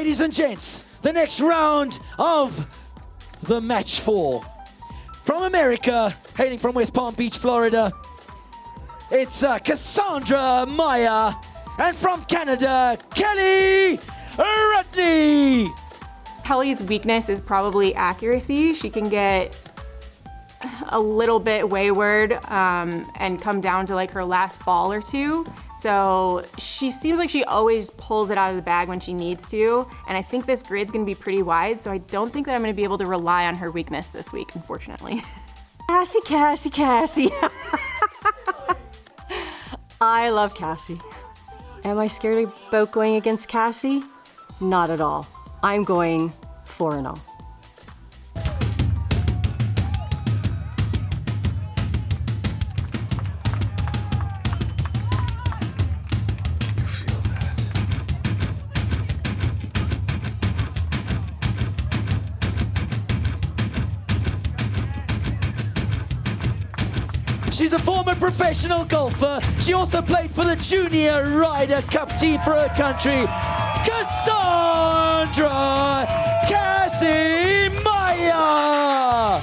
Ladies and gents, the next round of the match 4. From America, hailing from West Palm Beach, Florida, it's Cassandra Meyer. And from Canada, Kelly Rudney. Kelly's weakness is probably accuracy. She can get a little bit wayward and come down to like her last ball or two. So she seems like she always pulls it out of the bag when she needs to. And I think this grid's gonna be pretty wide, so I don't think that I'm gonna be able to rely on her weakness this week, unfortunately. Cassie, Cassie, Cassie. I love Cassie. Am I scared about going against Cassie? Not at all. I'm going 4-0. She's a former professional golfer. She also played for the Junior Ryder Cup team for her country. Cassandra Cassie Meyer.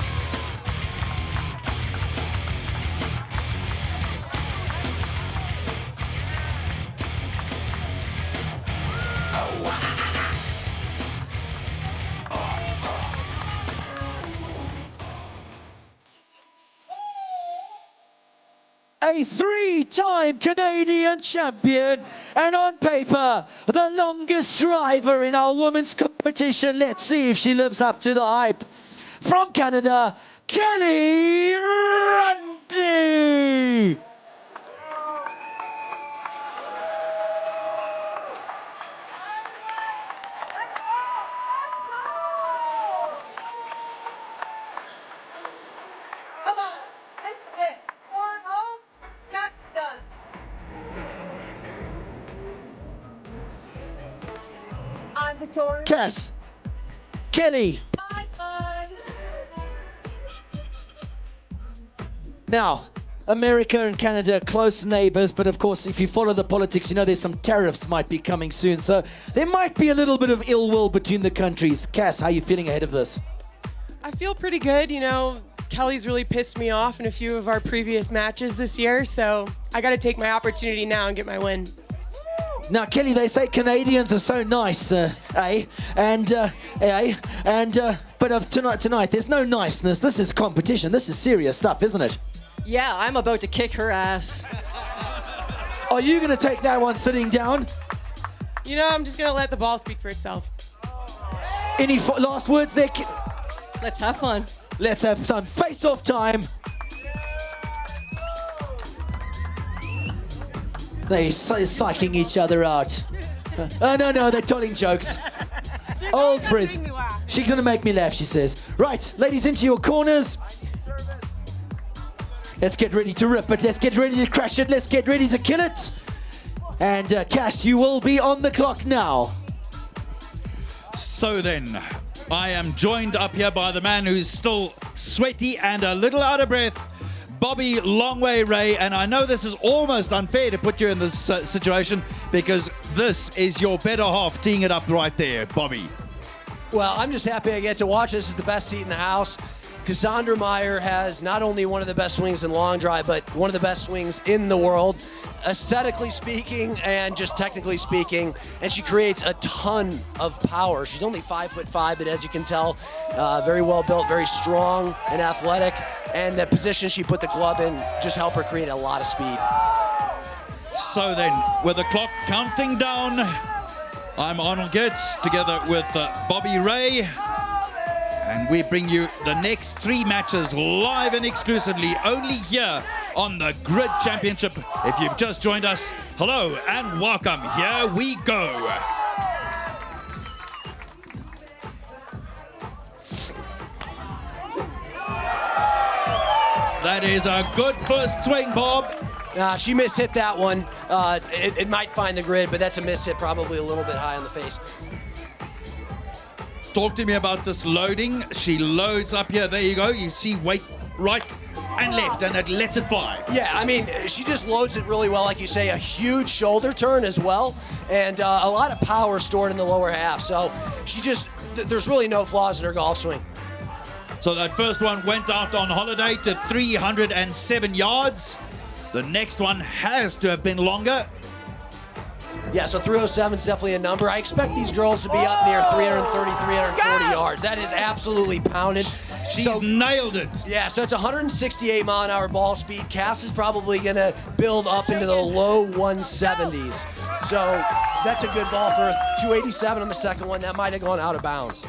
A 3-time Canadian champion, and on paper, the longest driver in our women's competition. Let's see if she lives up to the hype. From Canada, Kelly Rudney. Cass, Kelly. Now, America and Canada are close neighbors, but of course, if you follow the politics, you know there's some tariffs might be coming soon, so there might be a little bit of ill will between the countries. Cass, how are you feeling ahead of this? I feel pretty good. You know, Kelly's really pissed me off in a few of our previous matches this year, so I got to take my opportunity now and get my win. Now, Kelly, they say Canadians are so nice, but of tonight, there's no niceness. This is competition. This is serious stuff, isn't it? Yeah, I'm about to kick her ass. Are you going to take that one sitting down? You know, I'm just going to let the ball speak for itself. Any last words there? Let's have fun. Let's have some face-off time. They're psyching each other out. Oh, no, they're telling jokes. Old friends. She's gonna make me laugh, she says. Right, ladies, into your corners. Let's get ready to rip it. Let's get ready to crash it. Let's get ready to kill it. And Cass, you will be on the clock now. So then, I am joined up here by the man who's still sweaty and a little out of breath, Bobby Longway Ray, and I know this is almost unfair to put you in this situation because this is your better half teeing it up right there, Bobby. Well, I'm just happy I get to watch. This is the best seat in the house. Cassandra Meyer has not only one of the best swings in long drive, but one of the best swings in the world, aesthetically speaking and just technically speaking, and she creates a ton of power. She's only 5'5", but as you can tell, very well built, very strong and athletic, and the position she put the club in just helped her create a lot of speed. So then, with the clock counting down, I'm Arnold Goetz together with Bobby Ray, and we bring you the next 3 matches live and exclusively only here on the Grid Championship. If you've just joined us, hello and welcome. Here we go. That is a good first swing, Bob. She mishit that one. It might find the grid, but that's a mishit, probably a little bit high on the face. Talk to me about this loading. She loads up here. There you go. You see weight right and left, and it lets it fly. Yeah, I mean, she just loads it really well, like you say, a huge shoulder turn as well, and a lot of power stored in the lower half. So she just, there's really no flaws in her golf swing. So that first one went out on holiday to 307 yards. The next one has to have been longer. Yeah, so 307 is definitely a number. I expect these girls to be up near 330, 340 yards. That is absolutely pounded. She's nailed it. Yeah, so it's 168 mile an hour ball speed. Cass is probably going to build up into the low 170s. So that's a good ball for 287 on the second one. That might have gone out of bounds.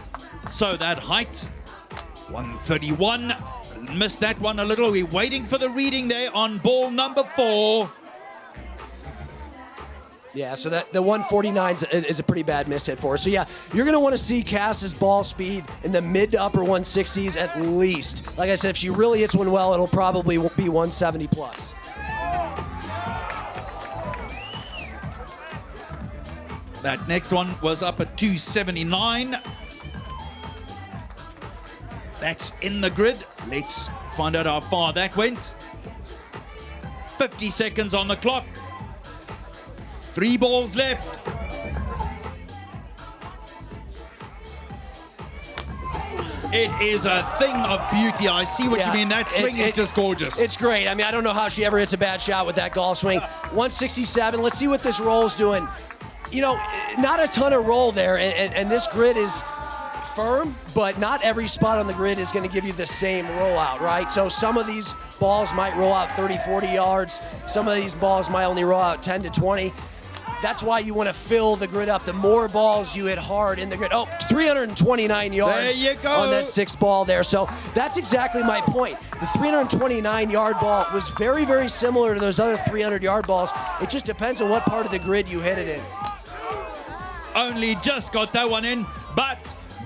So that height, 131. Missed that one a little. We're waiting for the reading there on ball number 4. Yeah, so that the 149 is a pretty bad miss hit for her. So yeah, you're going to want to see Cass's ball speed in the mid to upper 160s at least. Like I said, if she really hits one well, it'll probably be 170 plus. That next one was up at 279. That's in the grid. Let's find out how far that went. 50 seconds on the clock. 3 balls left. It is a thing of beauty. I see what you mean. That swing is just gorgeous. It's great. I mean, I don't know how she ever hits a bad shot with that golf swing. 167. Let's see what this roll's doing. You know, not a ton of roll there, and this grid is firm, but not every spot on the grid is going to give you the same rollout, right? So some of these balls might roll out 30, 40 yards. Some of these balls might only roll out 10 to 20. That's why you want to fill the grid up. The more balls you hit hard in the grid. Oh, 329 yards there you go. on that 6th ball there. So that's exactly my point. The 329-yard ball was very, very similar to those other 300-yard balls. It just depends on what part of the grid you hit it in. Only just got that one in, but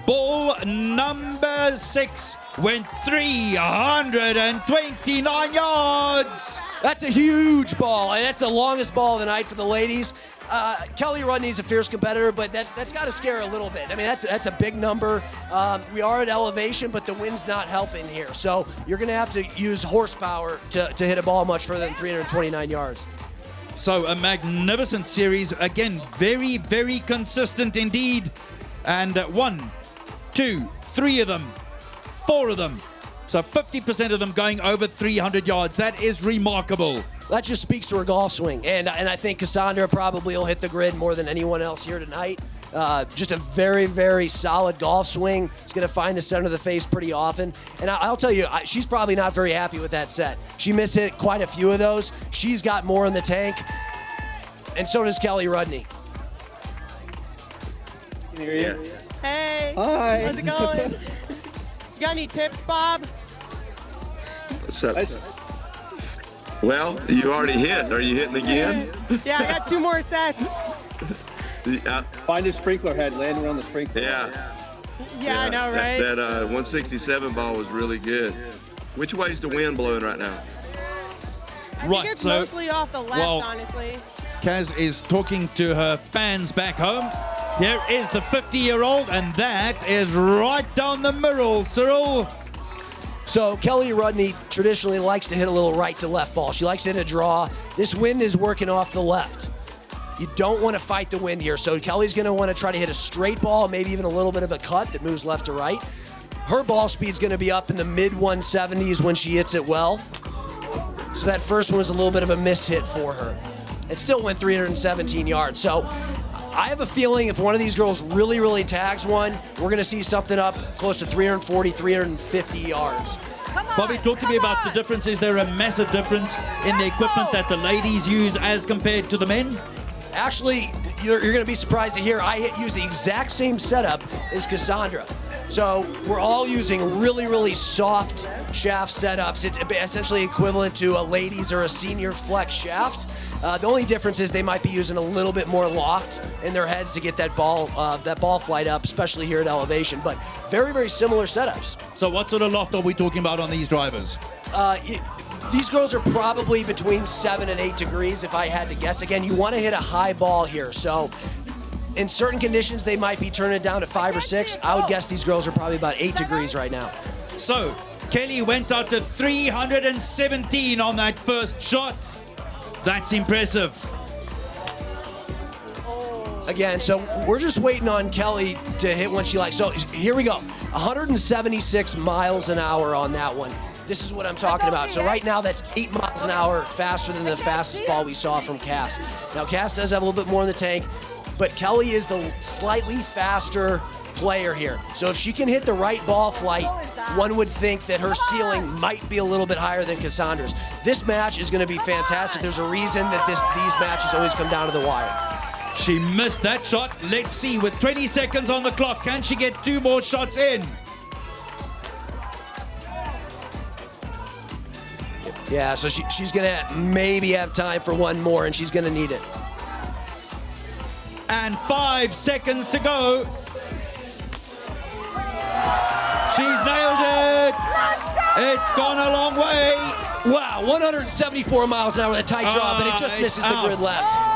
ball number 6 went 329 yards. That's a huge ball, and that's the longest ball of the night for the ladies. Kelly Rudney's a fierce competitor, but that's got to scare a little bit. I mean, that's a big number. We are at elevation, but the wind's not helping here. So you're going to have to use horsepower to hit a ball much further than 329 yards. So a magnificent series. Again, very, very consistent indeed. And 1, 2, 3 of them, 4 of them. So 50% of them going over 300 yards. That is remarkable. That just speaks to her golf swing. And I think Cassandra probably will hit the grid more than anyone else here tonight. Just a very, very solid golf swing. She's going to find the center of the face pretty often. And I'll tell you, she's probably not very happy with that set. She mishit quite a few of those. She's got more in the tank. And so does Kelly Rudney. Can you hear you? Hey. Hi. How's it going? You got any tips, Bob? What's up? Well, you already hit. Are you hitting again? Yeah, I got 2 more sets. Find a sprinkler head, land around the sprinkler. Yeah. Yeah, I know, right? That 167 ball was really good. Which way's the wind blowing right now? I think it's mostly off the left, honestly. Kaz is talking to her fans back home. Here is the 50-year-old, and that is right down the middle, Cyril. So Kelly Rudney traditionally likes to hit a little right to left ball. She likes to hit a draw. This wind is working off the left. You don't want to fight the wind here. So Kelly's going to want to try to hit a straight ball, maybe even a little bit of a cut that moves left to right. Her ball speed's going to be up in the mid 170s when she hits it well. So that first one was a little bit of a miss hit for her. It still went 317 yards. So I have a feeling if one of these girls really, really tags one, we're going to see something up close to 340, 350 yards. Bobby, talk to me about the difference. Is there a massive difference in the equipment that the ladies use as compared to the men? Actually, you're going to be surprised to hear I use the exact same setup as Cassandra. So we're all using really, really soft shaft setups. It's essentially equivalent to a ladies or a senior flex shaft. The only difference is they might be using a little bit more loft in their heads to get that ball flight up, especially here at elevation. But very, very similar setups. So what sort of loft are we talking about on these drivers? These girls are probably between 7 and 8 degrees, if I had to guess. Again, you want to hit a high ball here. So in certain conditions, they might be turning it down to 5 or 6. I would guess these girls are probably about 8 degrees right now. So, Kelly went out to 317 on that first shot. That's impressive. Again, so we're just waiting on Kelly to hit when she likes. So here we go. 176 miles an hour on that one. This is what I'm talking about. So right now, that's 8 miles an hour faster than the fastest ball we saw from Cass. Now, Cass does have a little bit more in the tank, but Kelly is the slightly faster player here. So if she can hit the right ball flight, one would think that her ceiling might be a little bit higher than Cassandra's. This match is going to be fantastic. There's a reason that these matches always come down to the wire. She missed that shot. Let's see, with 20 seconds on the clock, can she get 2 more shots in? Yeah, so she's going to maybe have time for one more, and she's going to need it. And 5 seconds to go. She's nailed it. It's gone a long way. Wow, 174 miles an hour with a tight draw, but it just misses the grid left.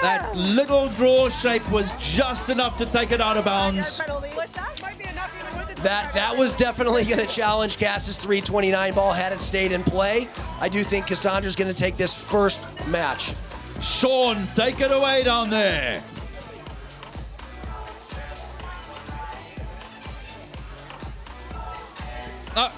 That little draw shape was just enough to take it out of bounds. That was definitely going to challenge Cass's 329 ball had it stayed in play. I do think Cassandra's going to take this first match. Sean, take it away down there.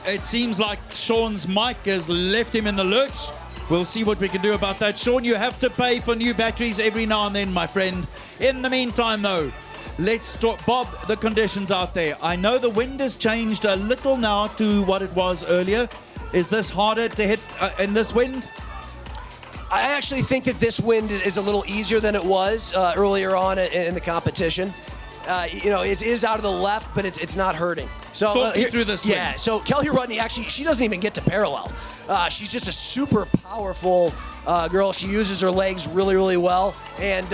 It seems like Sean's mic has left him in the lurch. We'll see what we can do about that. Sean, you have to pay for new batteries every now and then, my friend. In the meantime, though, let's talk, Bob, the conditions out there. I know the wind has changed a little now to what it was earlier. Is this harder to hit in this wind? I actually think that this wind is a little easier than it was earlier on in the competition. You know, it is out of the left, but it's not hurting. So Talk me through this. Yeah. So Kelly Rudney, actually, she doesn't even get to parallel. She's just a super powerful girl. She uses her legs really, really well. And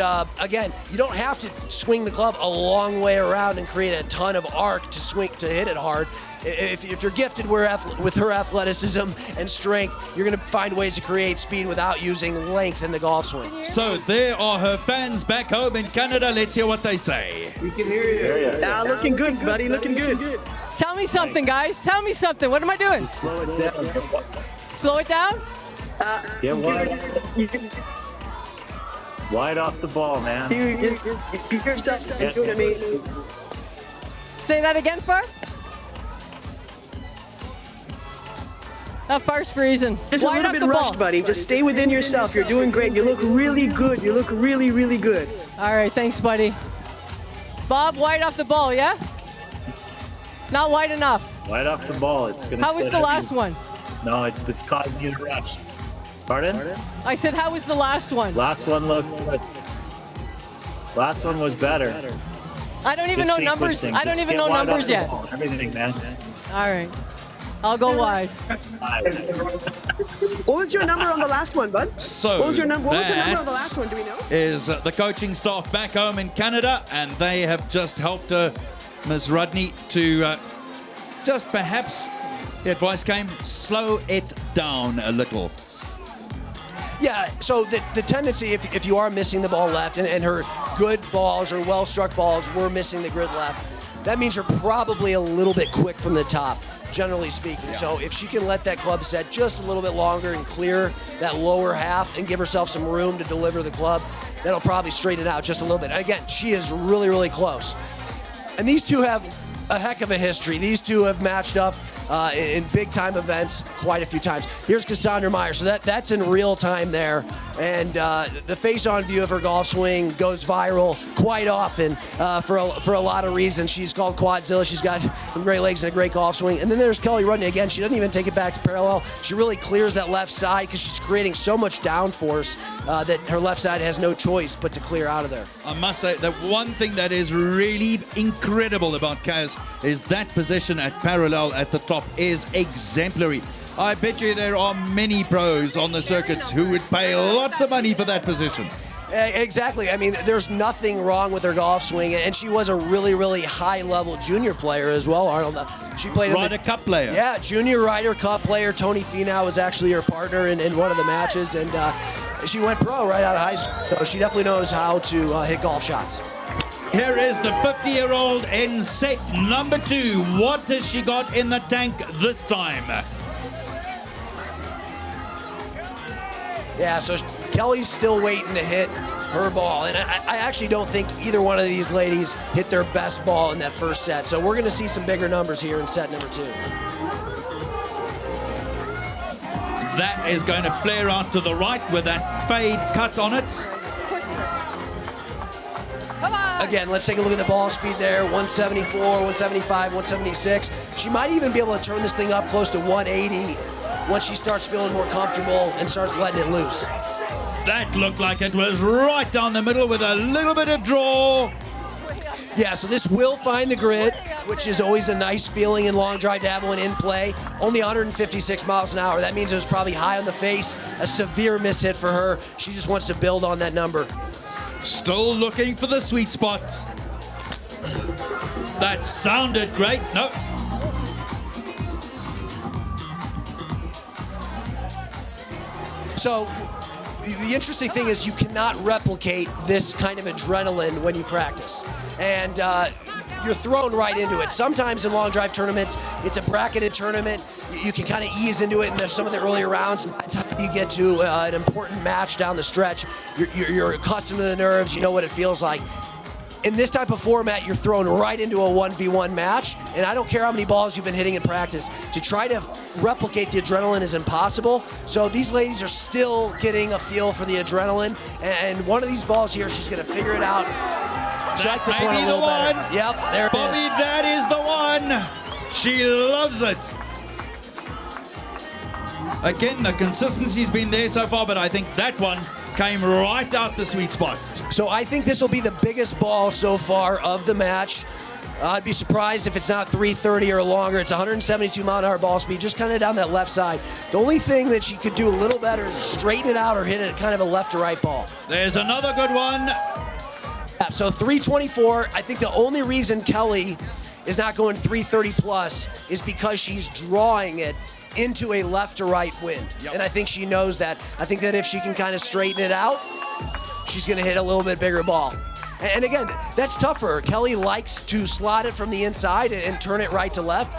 again, you don't have to swing the club a long way around and create a ton of arc to hit it hard. If you're gifted with her athleticism and strength, you're going to find ways to create speed without using length in the golf swing. So there are her fans back home in Canada. Let's hear what they say. We can hear you. Looking good, buddy. Looking good. Tell me something, guys. Tell me something. What am I doing? Slow it down. Slow it down? Yeah, wide off the ball, man. You just be yourself. You know what I mean? Say that again, Far? Far's freezing. Just wide a little bit rushed, buddy. Just stay within yourself. You're doing great. You look really good. You look really, really good. All right, thanks, buddy. Bob, wide off the ball, yeah? Not wide enough. Wide off the ball. It's gonna. How was the last one? No, it's causing you to rush. Pardon? I said, how was the last one? Last one looked good. Last one was better. I don't even know numbers. I don't even know numbers yet. Everything, man. All right. I'll go wide. What was your number on the last one, bud? So what was your number on the last one? Do we know? Is the coaching staff back home in Canada, and they have just helped Ms. Rudney to just perhaps, the advice came, slow it down a little. Yeah, so the tendency, if you are missing the ball left, and her good balls or well-struck balls were missing the grid left, that means you're probably a little bit quick from the top, generally speaking. Yeah. So if she can let that club set just a little bit longer and clear that lower half and give herself some room to deliver the club, that'll probably straighten it out just a little bit. Again, she is really, really close. And these two have a heck of a history. These two have matched up in big-time events quite a few times. Here's Cassandra Meyer. So that's in real time there. And the face-on view of her golf swing goes viral quite often for a lot of reasons. She's called Quadzilla. She's got some great legs and a great golf swing. And then there's Kelly Rudney. Again, she doesn't even take it back to parallel. She really clears that left side because she's creating so much downforce that her left side has no choice but to clear out of there. I must say that one thing that is really incredible about Kaz is that position at parallel at the top is exemplary. I bet you there are many pros on the circuits who would pay lots of money for that position. Exactly. I mean, there's nothing wrong with her golf swing, and she was a really, really high-level junior player as well, Arnold. She played Ryder Cup player. Yeah, junior Ryder Cup player. Tony Finau was actually her partner in one of the matches, and she went pro right out of high school. So she definitely knows how to hit golf shots. Here is the 50-year-old in set number 2. What has she got in the tank this time? Yeah, so Kelly's still waiting to hit her ball. And I actually don't think either one of these ladies hit their best ball in that first set. So we're going to see some bigger numbers here in set number 2. That is going to flare out to the right with that fade cut on it. Again, let's take a look at the ball speed there. 174, 175, 176. She might even be able to turn this thing up close to 180 once she starts feeling more comfortable and starts letting it loose. That looked like it was right down the middle with a little bit of draw. Yeah, so this will find the grid, which is always a nice feeling in long drive to have one in play. Only 156 miles an hour. That means it was probably high on the face, a severe mishit for her. She just wants to build on that number. Still looking for the sweet spot. That sounded great. No. So the interesting thing is you cannot replicate this kind of adrenaline when you practice. And you're thrown right into it. Sometimes in long drive tournaments, it's a bracketed tournament. You can kind of ease into it in some of the earlier rounds. By the time you get to an important match down the stretch, you're accustomed to the nerves. You know what it feels like. In this type of format, you're thrown right into a 1v1 match, and I don't care how many balls you've been hitting in practice. To try to replicate the adrenaline is impossible. So these ladies are still getting a feel for the adrenaline, and one of these balls here, she's going to figure it out. She liked this one a little better. Yep, there it is. Bobby, that is the one. She loves it. Again, the consistency's been there so far, but I think that one came right out the sweet spot. So I think this will be the biggest ball so far of the match. I'd be surprised if it's not 330 or longer. It's 172 mile an hour ball speed, just kind of down that left side. The only thing that she could do a little better is straighten it out or hit it kind of a left to right ball. There's another good one. Yeah, so 324, I think the only reason Kelly is not going 330 plus is because she's drawing it into a left to right wind. Yep. And I think she knows that. I think that if she can kind of straighten it out, she's going to hit a little bit bigger ball. And again, that's tough for her. Kelly likes to slot it from the inside and turn it right to left.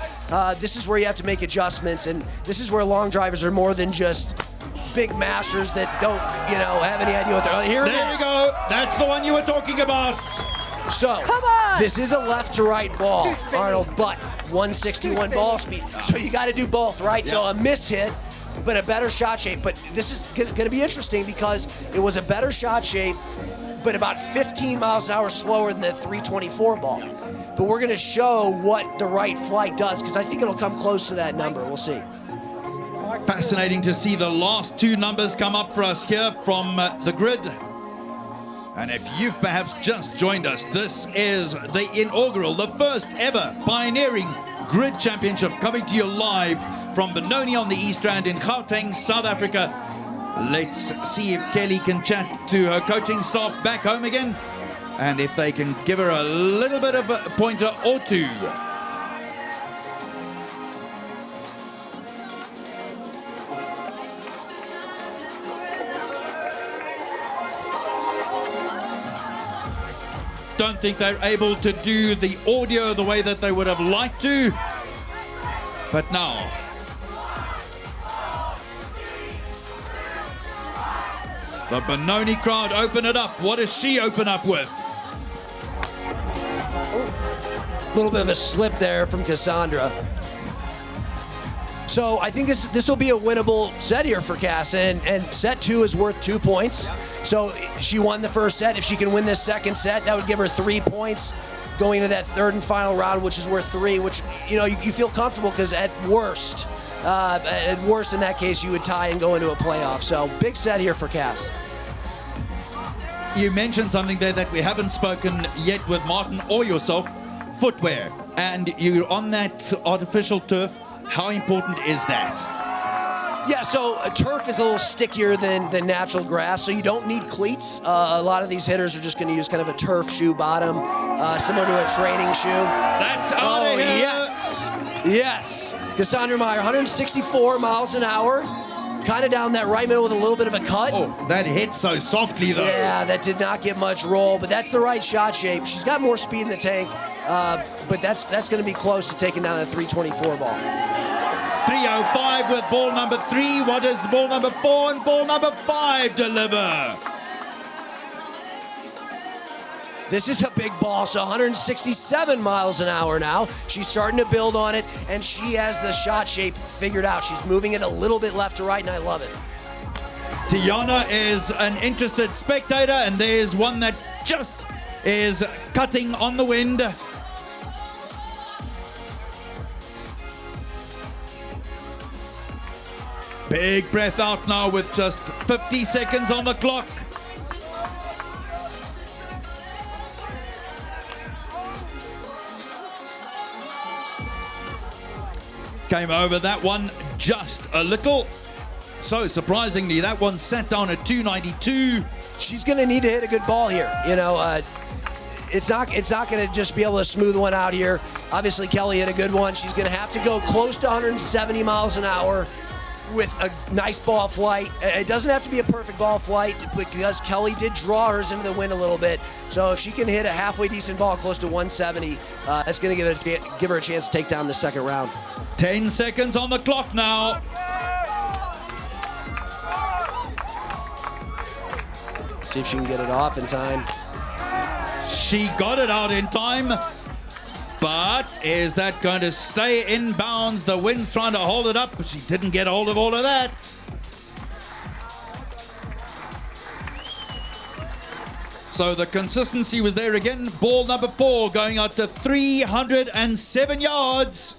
This is where you have to make adjustments, and this is where long drivers are more than just big masters that don't, have any idea what they're. Here it is. There we go. That's the one you were talking about. So, this is a left to right ball, Arnold, but 161 ball speed. So you got to do both, right? Yep. So a miss hit, but a better shot shape. But this is going to be interesting because it was a better shot shape, but about 15 miles an hour slower than the 324 ball. But we're going to show what the right flight does because I think it'll come close to that number. We'll see. Fascinating to see the last two numbers come up for us here from the grid. And if you've perhaps just joined us, this is the inaugural, the first ever pioneering grid championship coming to you live from Benoni on the East Rand in Gauteng, South Africa. Let's see if Kelly can chat to her coaching staff back home again, and if they can give her a little bit of a pointer or two. Don't think they're able to do the audio the way that they would have liked to. But now, the Benoni crowd open it up. What does she open up with? A little bit of a slip there from Cassandra. So I think this will be a winnable set here for Cass, and set 2 is worth 2 points. So she won the first set. If she can win this second set, that would give her 3 points going into that third and final round, which is worth 3, which, you feel comfortable because at worst in that case, you would tie and go into a playoff. So big set here for Cass. You mentioned something there that we haven't spoken yet with Martin or yourself, footwear. And you're on that artificial turf. How important is that? Yeah, so turf is a little stickier than natural grass, so you don't need cleats. A lot of these hitters are just going to use kind of a turf shoe bottom, similar to a training shoe. That's out of here. Yes. Cassandra Meyer, 164 miles an hour. kind of down that right middle with a little bit of a cut. Oh, that hit so softly, though. Yeah, that did not get much roll, but that's the right shot shape. She's got more speed in the tank, but that's going to be close to taking down the 324 ball. 305 with ball number 3. What does ball number 4 and ball number 5 deliver? This is a big ball, so 167 miles an hour now. She's starting to build on it, and she has the shot shape figured out. She's moving it a little bit left to right, and I love it. Tiana is an interested spectator, and there's one that just is cutting on the wind. Big breath out now with just 50 seconds on the clock. Came over that one just a little. So surprisingly, that one sat down at 292. She's going to need to hit a good ball here. You know, it's not going to just be able to smooth one out here. Obviously, Kelly hit a good one. She's going to have to go close to 170 miles an hour with a nice ball flight. It doesn't have to be a perfect ball flight because Kelly did draw hers into the wind a little bit. So if she can hit a halfway decent ball close to 170, that's going to give her a chance to take down the second round. 10 seconds on the clock now. See if she can get it off in time. She got it out in time, but is that going to stay in bounds? The wind's trying to hold it up, but she didn't get hold of all of that. So the consistency was there again. Ball number 4 going out to 307 yards.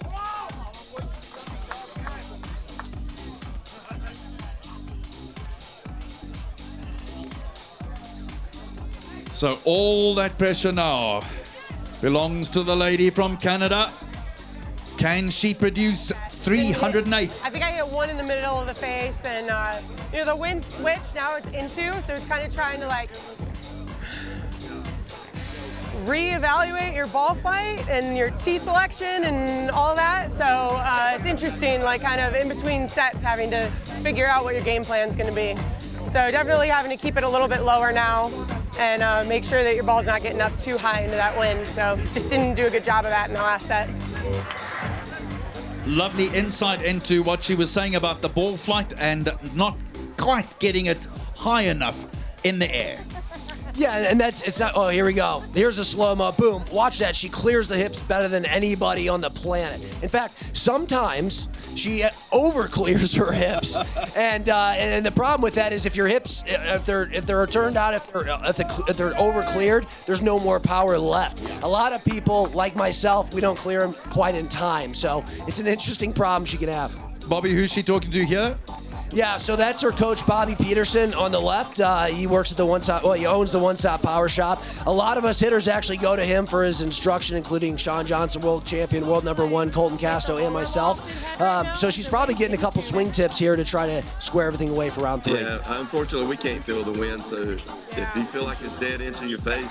So all that pressure now belongs to the lady from Canada. Can she produce 308? I think I hit one in the middle of the face, and you know, the wind switched, now it's into, so it's kind of trying to like reevaluate your ball flight and your tee selection and all that. So it's interesting, like kind of in between sets, having to figure out what your game plan is going to be. So definitely having to keep it a little bit lower now and make sure that your ball's not getting up too high into that wind. So just didn't do a good job of that in the last set. Lovely insight into what she was saying about the ball flight and not quite getting it high enough in the air. Yeah, and it's not, oh, here we go. Here's a slow-mo, boom. Watch that, she clears the hips better than anybody on the planet. In fact, sometimes she over-clears her hips. And the problem with that is if your hips, if they're turned out, if they're over-cleared, there's no more power left. A lot of people, like myself, we don't clear them quite in time. So it's an interesting problem she can have. Bobby, who's she talking to here? Yeah, so that's her coach, Bobby Peterson, on the left. He works at the One Stop, well, he owns the One Stop Power Shop. A lot of us hitters actually go to him for his instruction, including Sean Johnson, world champion, world #1, Colton Casto, and myself. So she's probably getting a couple swing tips here to try to square everything away for round 3. Yeah, unfortunately, we can't feel the wind, so if you feel like it's dead into your face,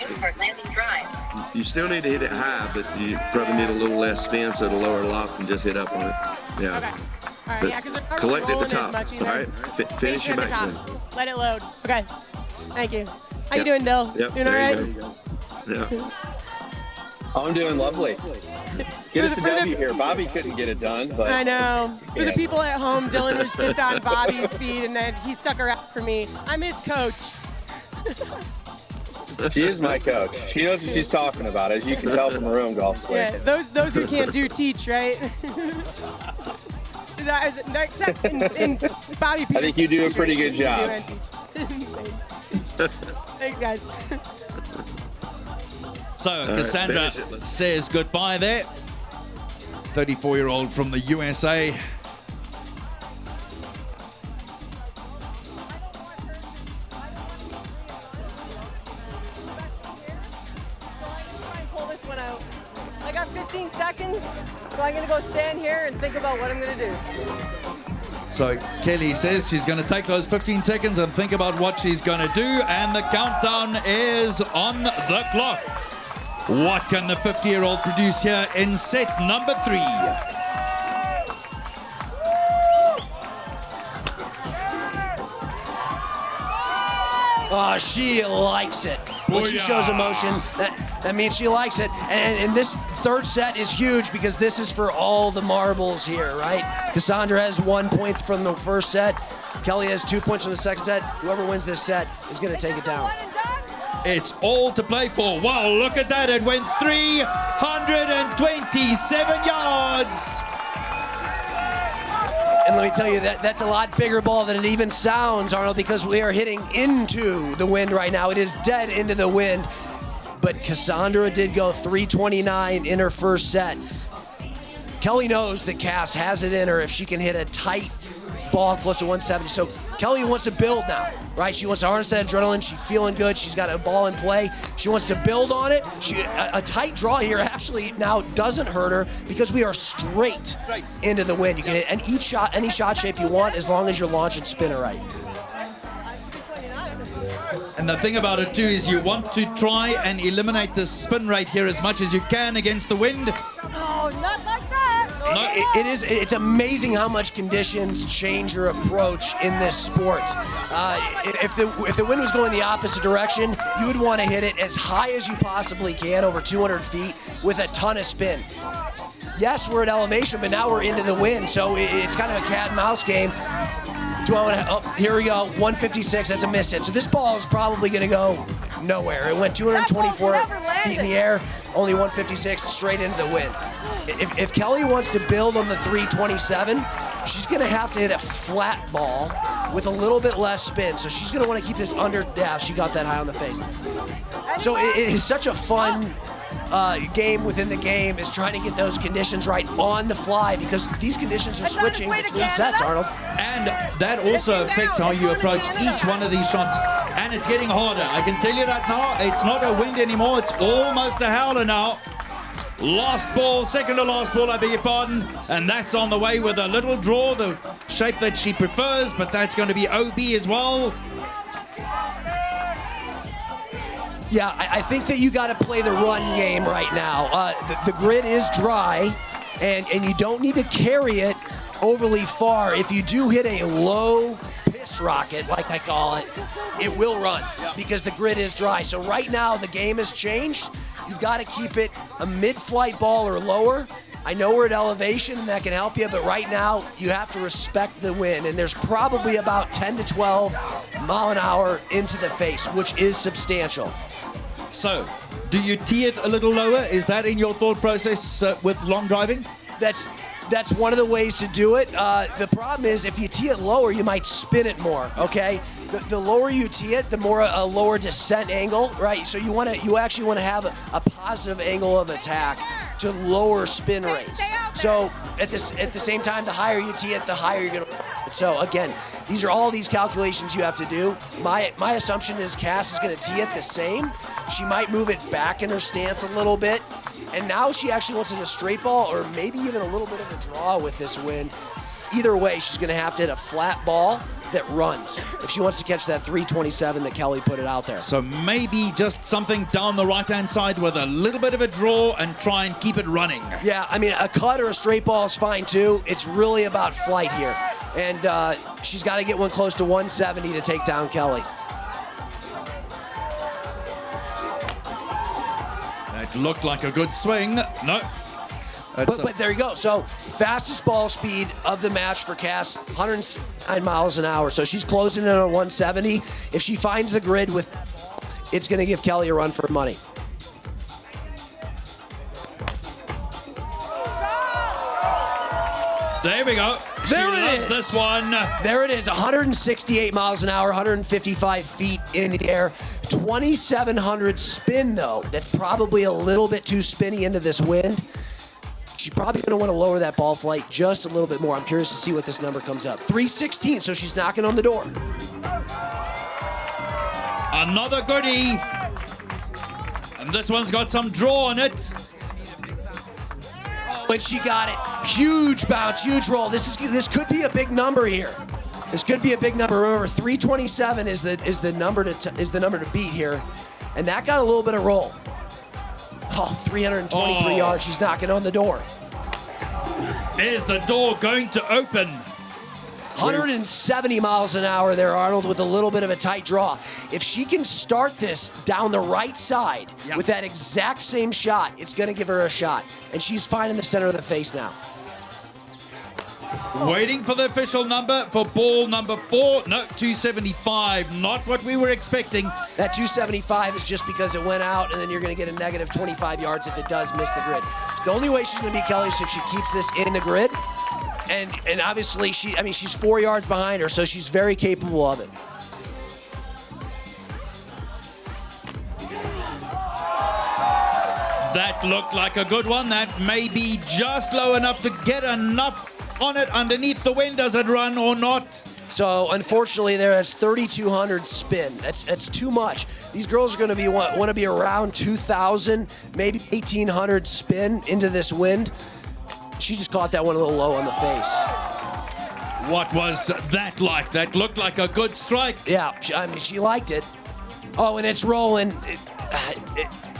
you still need to hit it high, but you probably need a little less spin so the lower loft can just hit up on it. Yeah. Okay. All right, But yeah, because they're collect at the top, much all right? Finish your at the top. backswing. Let it load. Okay. Thank you. How you doing, Bill? Yep, Doing all there right? you go. Yeah. I'm doing lovely. Get us a W here. Bobby couldn't get it done, but I know. For the people at home, Dylan was just on Bobby's feed, and then he stuck around for me. I'm his coach. she is my coach. She knows what she's talking about, as you can tell from her own golf swing. Yeah, those who can't do teach, right? Except in Bobby Peterson. I think you do a pretty good job. Thanks, guys. So Cassandra says goodbye there. 34-year-old from the USA. Pull this one out. I got 15 seconds, so I'm gonna go stand here and think about what I'm gonna do. So Kelly says she's going to take those 15 seconds and think about what she's going to do, and the countdown is on the clock. What can the 50-year-old produce here in set number 3? She likes it. When she shows emotion, that means she likes it. And this third set is huge because this is for all the marbles here, right? Cassandra has 1 point from the first set. Kelly has 2 points from the second set. Whoever wins this set is going to take it down. It's all to play for. Wow, look at that. It went 327 yards. And let me tell you, that's a lot bigger ball than it even sounds, Arnold, because we are hitting into the wind right now. It is dead into the wind. But Cassandra did go 329 in her first set. Kelly knows that Cass has it in her if she can hit a tight ball close to 170. So Kelly wants to build now, right? She wants to harness that adrenaline. She's feeling good. She's got a ball in play. She wants to build on it. A tight draw here actually now doesn't hurt her because we are straight into the wind. You can hit any shot shape you want as long as you're launching spinner right. And the thing about it too is you want to try and eliminate the spin rate here as much as you can against the wind. Oh, not like that. It's amazing how much conditions change your approach in this sport. If the wind was going the opposite direction, you would want to hit it as high as you possibly can, over 200 feet, with a ton of spin. Yes, we're at elevation, but now we're into the wind, so it's kind of a cat and mouse game. Here we go, 156, that's a miss hit. So this ball is probably gonna go nowhere. It went 224 feet in the air, only 156, straight into the wind. If Kelly wants to build on the 327, she's gonna have to hit a flat ball with a little bit less spin. So she's gonna wanna keep this under, yeah, she got that high on the face. So it is such a fun game within the game, is trying to get those conditions right on the fly, because these conditions are switching between sets, Arnold. And that also affects how you approach each one of these shots. And it's getting harder. I can tell you that now. It's not a wind anymore. It's almost a howler now. Last ball, second to last ball, I beg your pardon. And that's on the way with a little draw, the shape that she prefers, but that's going to be OB as well. Yeah, I think that you got to play the run game right now. The grid is dry, and you don't need to carry it overly far. If you do hit a low piss rocket, like I call it, it will run because the grid is dry. So right now, the game has changed. You've got to keep it a mid-flight ball or lower. I know we're at elevation, and that can help you, but right now, you have to respect the wind, and there's probably about 10 to 12 mile an hour into the face, which is substantial. So, do you tee it a little lower? Is that in your thought process with long driving? That's one of the ways to do it. The problem is if you tee it lower, you might spin it more, okay? The lower you tee it, the more a lower descent angle, right? So you actually want to have a positive angle of attack to lower spin rates. So at the same time, the higher you tee it, the higher you're going to. So again, these are all these calculations you have to do. My assumption is Cass is going to tee it the same. She might move it back in her stance a little bit. And now she actually wants it a straight ball or maybe even a little bit of a draw with this wind. Either way, she's going to have to hit a flat ball that runs if she wants to catch that 327 that Kelly put it out there. So maybe just something down the right-hand side with a little bit of a draw and try and keep it running. Yeah, I mean, a cut or a straight ball is fine too. It's really about flight here. And she's got to get one close to 170 to take down Kelly. That looked like a good swing. No. But there you go. So fastest ball speed of the match for Cass, 109 miles an hour. So she's closing in on 170. If she finds the grid it's going to give Kelly a run for money. There we go. There it is. This one. There it is. 168 miles an hour, 155 feet in the air. 2,700 spin, though. That's probably a little bit too spinny into this wind. She's probably going to want to lower that ball flight just a little bit more. I'm curious to see what this number comes up. 316, so she's knocking on the door. Another goodie. And this one's got some draw on it. But she got it. Huge bounce, huge roll. This could be a big number here. This could be a big number. Remember, 327 is the number to beat here, and that got a little bit of roll. Oh, 323 yards. She's knocking on the door. Is the door going to open? 170 miles an hour there, Arnold, with a little bit of a tight draw. If she can start this down the right side with that exact same shot, it's going to give her a shot. And she's fine in the center of the face now. Waiting for the official number for ball number 4. No, 275. Not what we were expecting. That 275 is just because it went out, and then you're going to get a negative 25 yards if it does miss the grid. The only way she's going to beat Kelly is if she keeps this in the grid. And obviously, she's 4 yards behind her, so she's very capable of it. That looked like a good one. That may be just low enough to get enough on it underneath the wind. Does it run or not? So unfortunately, that's 3,200 spin. That's too much. These girls are going to want to be around 2,000, maybe 1,800 spin into this wind. She just caught that one a little low on the face. What was that like? That looked like a good strike. Yeah, she liked it. Oh, and it's rolling.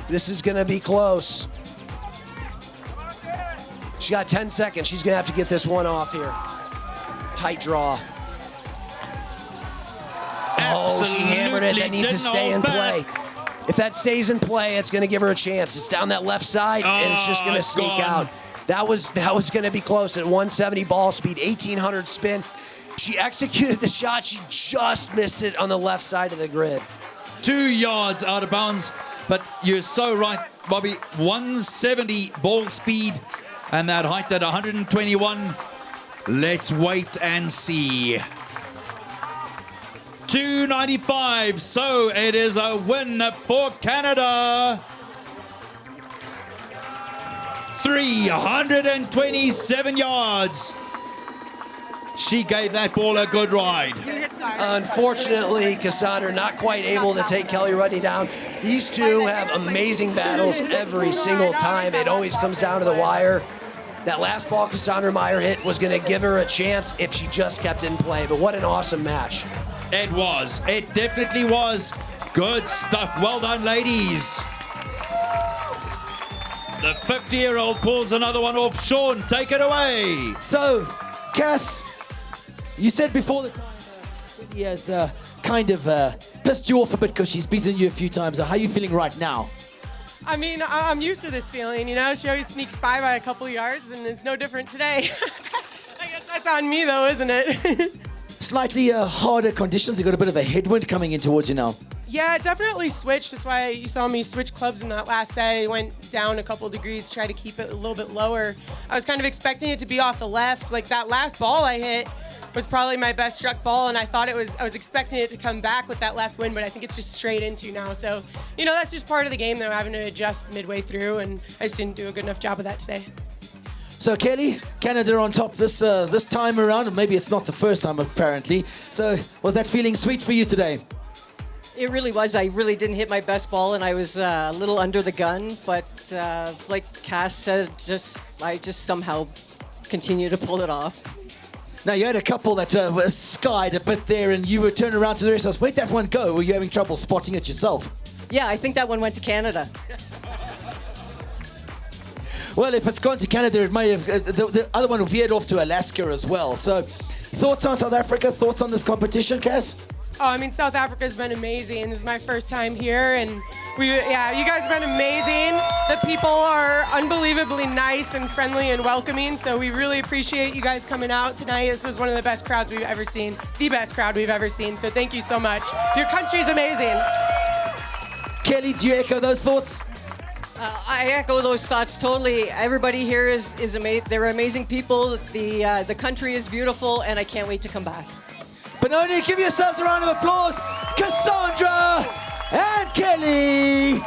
This is going to be close. She got 10 seconds. She's going to have to get this one off here. Tight draw. Oh, she hammered it. That needs to stay in play. If that stays in play, it's going to give her a chance. It's down that left side, and it's just going to sneak out. That was going to be close at 170 ball speed, 1,800 spin. She executed the shot. She just missed it on the left side of the grid. 2 yards out of bounds, but you're so right, Bobby. 170 ball speed, and that height at 121. Let's wait and see. 295, so it is a win for Canada. 327 yards. She gave that ball a good ride. Unfortunately, Cassandra not quite able to take Kelly Rudney down. These two have amazing battles every single time. It always comes down to the wire. That last ball Cassandra Meyer hit was going to give her a chance if she just kept in play. But what an awesome match. It was. It definitely was. Good stuff. Well done, ladies. The 50-year-old pulls another one off. Sean, take it away. So, Cass, you said before the time he has kind of pissed you off a bit because she's beaten you a few times. How are you feeling right now? I mean, I'm used to this feeling, you know? She always sneaks by a couple yards, and it's no different today. I guess that's on me, though, isn't it? Slightly harder conditions. You got a bit of a headwind coming in towards you now. Yeah, it definitely switched. That's why you saw me switch clubs in that last set. I went down a couple degrees to try to keep it a little bit lower. I was kind of expecting it to be off the left. Like that last ball I hit was probably my best struck ball, and I was expecting it to come back with that left wind, but I think it's just straight into now. So, you know, that's just part of the game that I'm having to adjust midway through, and I just didn't do a good enough job of that today. So Kelly, Canada on top this time around, and maybe it's not the first time apparently. So was that feeling sweet for you today? It really was. I really didn't hit my best ball, and I was a little under the gun. But like Cass said, I just somehow continued to pull it off. Now, you had a couple that were skied a bit there, and you would turn around to the rest of us. Where'd that one go? Were you having trouble spotting it yourself? Yeah, I think that one went to Canada. Well, if it's gone to Canada, it may have... the other one veered off to Alaska as well. So, thoughts on South Africa? Thoughts on this competition, Cass? Oh, I mean, South Africa's been amazing. This is my first time here, and you guys have been amazing. The people are unbelievably nice and friendly and welcoming, so we really appreciate you guys coming out tonight. This was one of the best crowds we've ever seen, the best crowd we've ever seen, so thank you so much. Your country's amazing. Kelly, do you echo those thoughts? I echo those thoughts totally. Everybody here is amazing. They're amazing people. The country is beautiful, and I can't wait to come back. Benoni, give yourselves a round of applause. Cassandra and Kelly